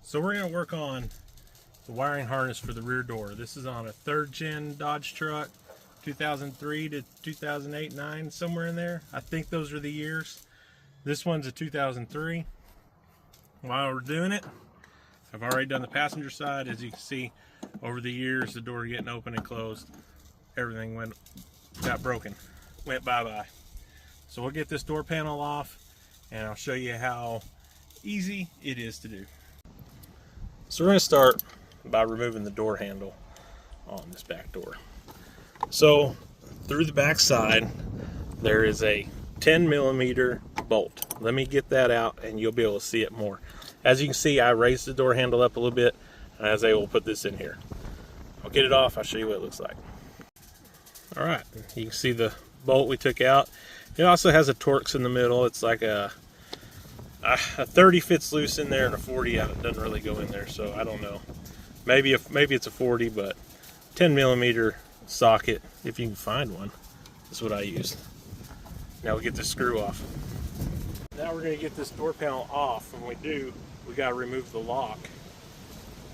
So we're going to work on the wiring harness for the rear door. This is on a 3rd gen Dodge truck, 2003 to 2008-9, somewhere in there. I think those are the years. This one's a 2003. While we're doing it, I've already done the passenger side. As you can see, over the years, the door getting open and closed, everything got broken, went bye-bye. So we'll get this door panel off and I'll show you how easy it is to do. So we're going to start by removing the door handle on this back door. So through the back side there is a 10mm bolt. Let me get that out and you'll be able to see it more. As you can see, I raised the door handle up a little bit and I was able to put this in here. I'll get it off, I'll show you what it looks like. Alright, you can see the bolt we took out. It also has a Torx in the middle. It's like a 30 fits loose in there and a 40 out. It doesn't really go in there, so I don't know. Maybe it's a 40, but 10mm socket, if you can find one, is what I used. Now we'll get this screw off. Now we're going to get this door panel off. When we do, we got to remove the lock,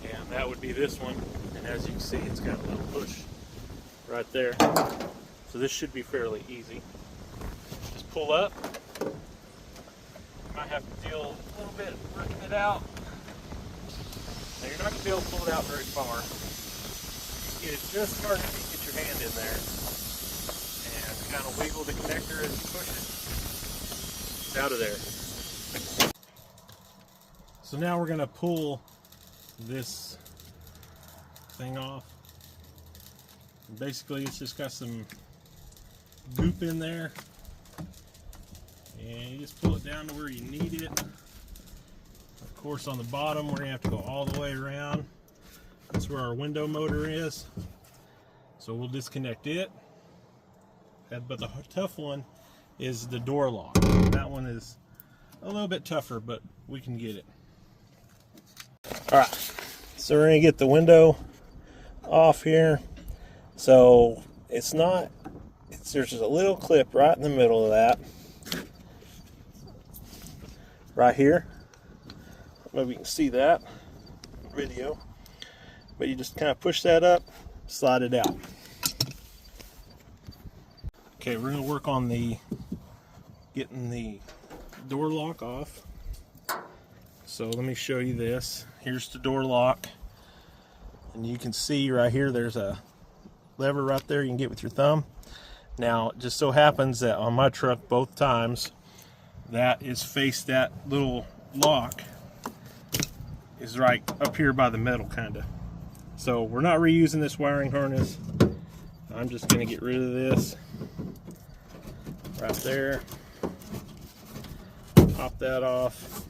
and that would be this one. And as you can see, it's got a little push right there. So this should be fairly easy. Just pull up. Might have to deal a little bit ripping it out. Now you're not going to be able to pull it out very far. Get it just hard enough to get your hand in there. And kind of wiggle the connector as you push it. It's out of there. So now we're going to pull this thing off. And basically it's just got some goop in there. And you just pull it down to where you need it. Of course, on the bottom, we're going to have to go all the way around. That's where our window motor is. So we'll disconnect it. But the tough one is the door lock. That one is a little bit tougher, but we can get it. Alright, so we're going to get the window off here. So there's just a little clip right in the middle of that. Right here. Maybe you can see that video, but you just kind of push that up, slide it out. Okay, we're going to work on getting the door lock off. So let me show you this. Here's the door lock, and you can see right here there's a lever right there you can get with your thumb. Now it just so happens that on my truck both times that is faced, that little lock is right up here by the metal kinda. So we're not reusing this wiring harness. I'm just gonna get rid of this right there. Pop that off.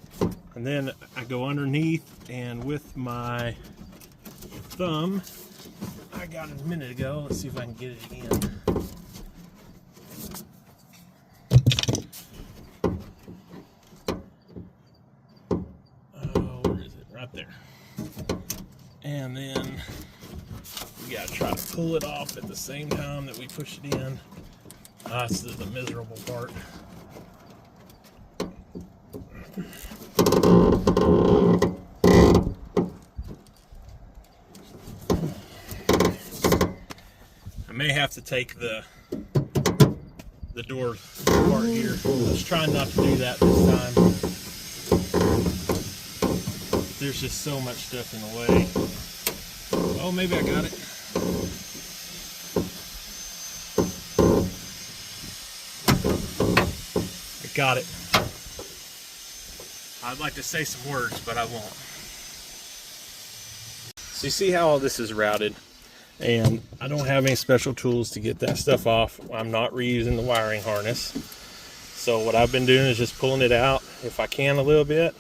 And then I go underneath and with my thumb, I got it a minute ago. Let's see if I can get it again. There. And then we gotta try to pull it off at the same time that we push it in. This is the miserable part. I may have to take the door apart here. Let's try not to do that this time. There's just so much stuff in the way. Oh, maybe I got it. I got it. I'd like to say some words, but I won't. So you see how all this is routed, and I don't have any special tools to get that stuff off. I'm not reusing the wiring harness. So what I've been doing is just pulling it out if I can a little bit.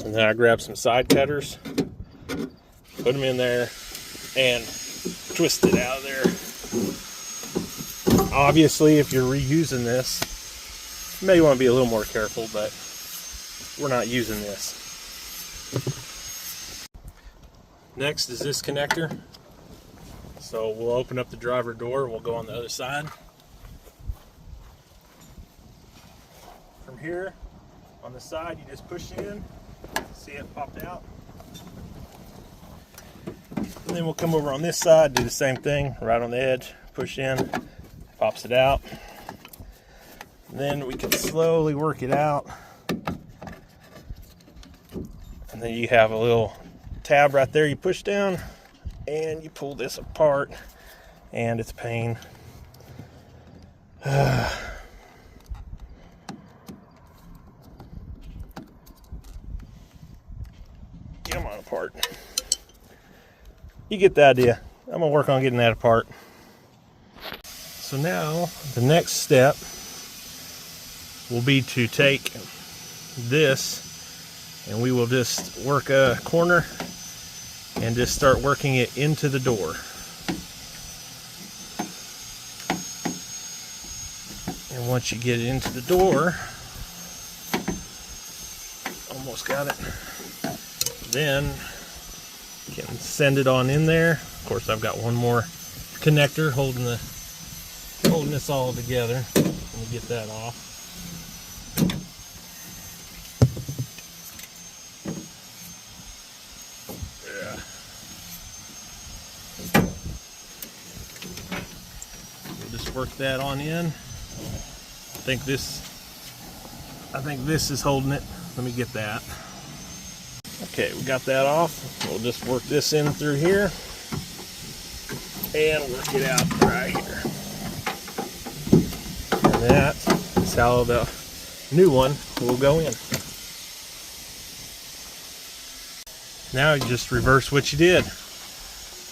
And then I grab some side cutters, put them in there, and twist it out of there. Obviously, if you're reusing this, you may want to be a little more careful, but we're not using this. Next is this connector. So we'll open up the driver door, we'll go on the other side. From here, on the side, you just push in, See it popped out? And then we'll come over on this side, do the same thing, right on the edge, push in, pops it out. And then we can slowly work it out. And then you have a little tab right there you push down, and you pull this apart, and it's a pain. Get them on apart. You get the idea. I'm gonna work on getting that apart. So now the next step will be to take this and we will just work a corner and just start working it into the door. And once you get it into the door, almost got it, then you can send it on in there. Of course, I've got one more connector holding this all together. Let me get that off. Yeah. We'll just work that on in. I think this is holding it. Let me get that. Okay, we got that off. We'll just work this in through here and work it out right here. And that is how the new one will go in. Now you just reverse what you did.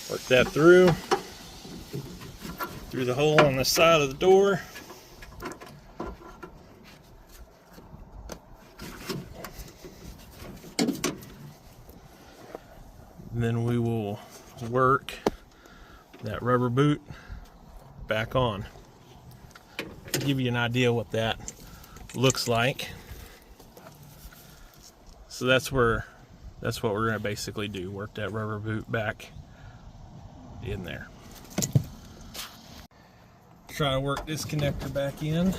Work that through the hole on the side of the door. And then we will work that rubber boot back on. To give you an idea what that looks like. So that's what we're going to basically do. Work that rubber boot back in there. Try to work this connector back in.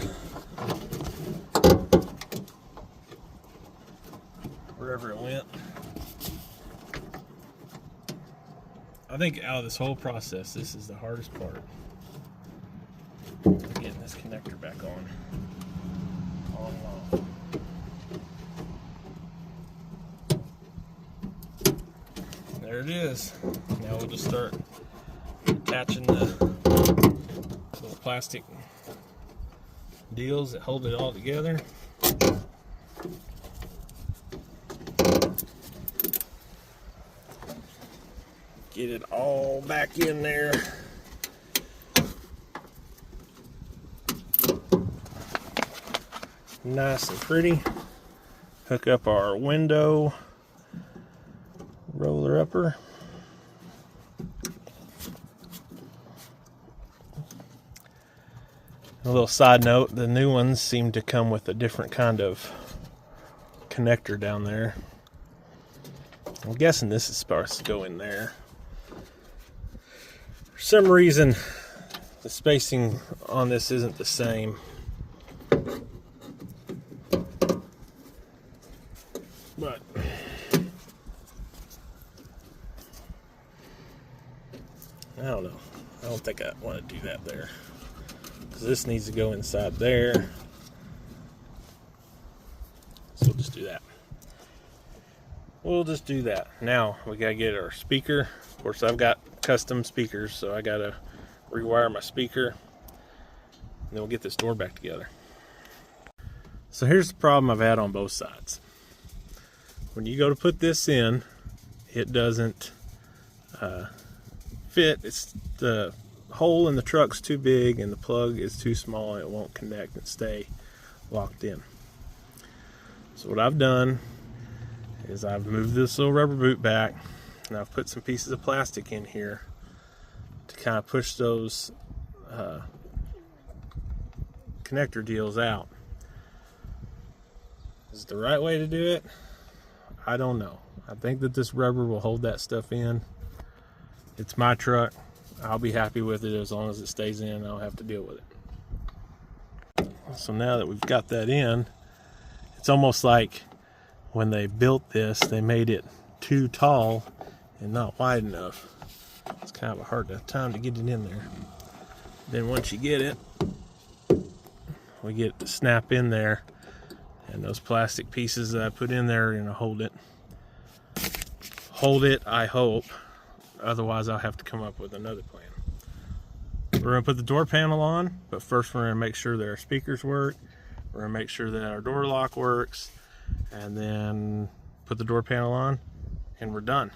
Wherever it went. I think out of this whole process, this is the hardest part. Getting this connector back on and off. There it is. Now we'll just start attaching the little plastic deals that hold it all together. Get it all back in there. Nice and pretty. Hook up our window roller upper. A little side note, the new ones seem to come with a different kind of connector down there. I'm guessing this is supposed to go in there. For some reason, the spacing on this isn't the same. But I don't know. I don't think I want to do that there. Because this needs to go inside there. So we'll just do that. We'll just do that. Now we gotta get our speaker. Of course, I've got custom speakers, so I gotta rewire my speaker. And then we'll get this door back together. So here's the problem I've had on both sides. When you go to put this in, it doesn't fit. It's the hole in the truck's too big and the plug is too small and it won't connect and stay locked in. So what I've done is I've moved this little rubber boot back and I've put some pieces of plastic in here to kind of push those connector deals out. Is it the right way to do it? I don't know. I think that this rubber will hold that stuff in. It's my truck. I'll be happy with it as long as it stays in. I don't have to deal with it. So now that we've got that in, it's almost like when they built this, they made it too tall and not wide enough. It's kind of a hard time to get it in there. Then once you get it, we get the snap in there, and those plastic pieces that I put in there are gonna hold it. Hold it, I hope. Otherwise, I'll have to come up with another plan. We're gonna put the door panel on, but first we're gonna make sure that our speakers work. We're gonna make sure that our door lock works, and then put the door panel on, and we're done.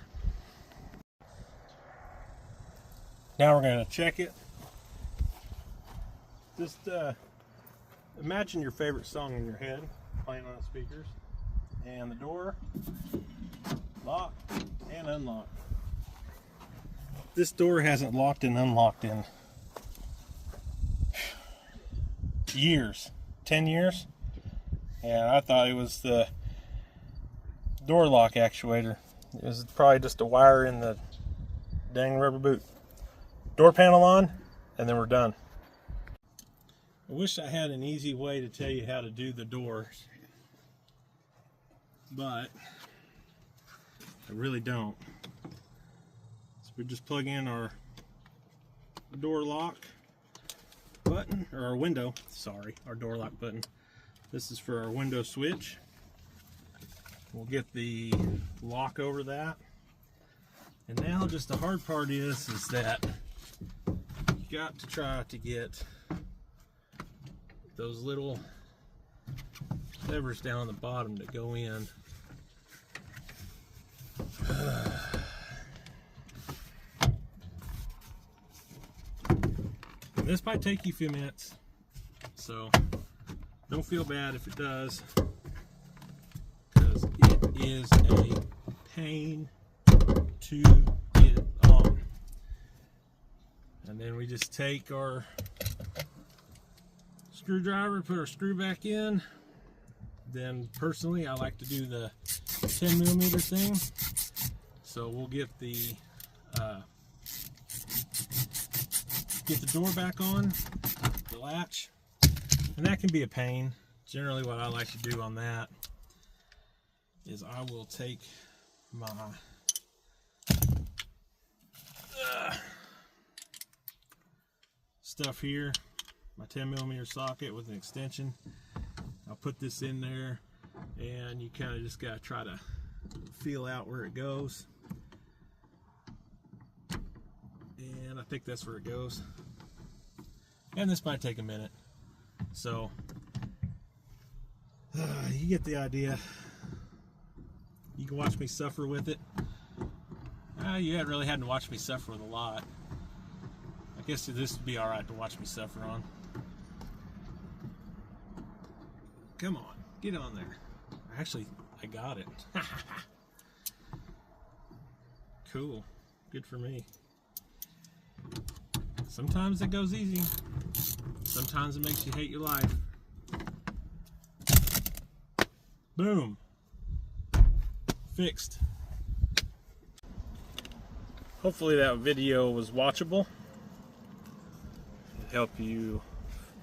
Now we're gonna check it. Just imagine your favorite song in your head playing on the speakers, and the door locked and unlocked. This door hasn't locked and unlocked in years, 10 years, and I thought it was the door lock actuator. It was probably just a wire in the dang rubber boot. Door panel on, and then we're done. I wish I had an easy way to tell you how to do the doors, but I really don't. So we just plug in our door lock button, or our window, sorry, our door lock button. This is for our window switch. We'll get the lock over that. And now just the hard part is that you got to try to get those little levers down the bottom to go in. This might take you a few minutes, so don't feel bad if it does, because it is a pain to get on. And then we just take our screwdriver, put our screw back in. Then personally, I like to do the 10mm thing. So we'll get the door back on, the latch, and that can be a pain. Generally what I like to do on that is I will take my stuff here, my 10mm socket with an extension. I'll put this in there, and you kind of just got to try to feel out where it goes. And I think that's where it goes. And this might take a minute. So, you get the idea. You can watch me suffer with it. You really hadn't watched me suffer with a lot. I guess this would be alright to watch me suffer on. Come on, get on there. Actually, I got it. Cool. Good for me. Sometimes it goes easy. Sometimes it makes you hate your life. Boom. Fixed. Hopefully that video was watchable. Help you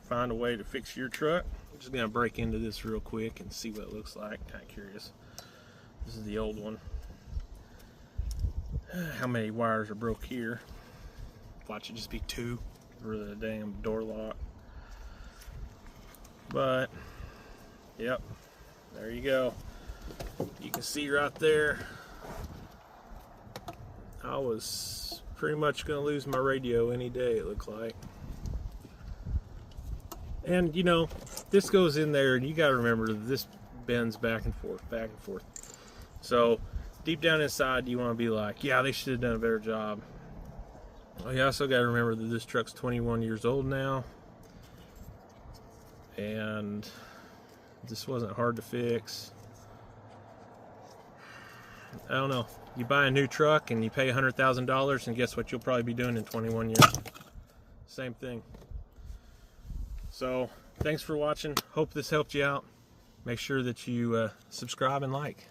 find a way to fix your truck. I'm just gonna break into this real quick and see what it looks like. Kind of curious. This is the old one. How many wires are broke here? Watch it just be 2 for the damn door lock. But yep, there you go. You can see right there, I was pretty much gonna lose my radio any day, it looked like. And you know, this goes in there, and you gotta remember this bends back and forth, back and forth. So deep down inside, you want to be like, yeah, they should have done a better job. Well, you also got to remember that this truck's 21 years old now, and this wasn't hard to fix. I don't know. You buy a new truck and you pay $100,000, and guess what you'll probably be doing in 21 years? Same thing. So thanks for watching. Hope this helped you out. Make sure that you subscribe and like.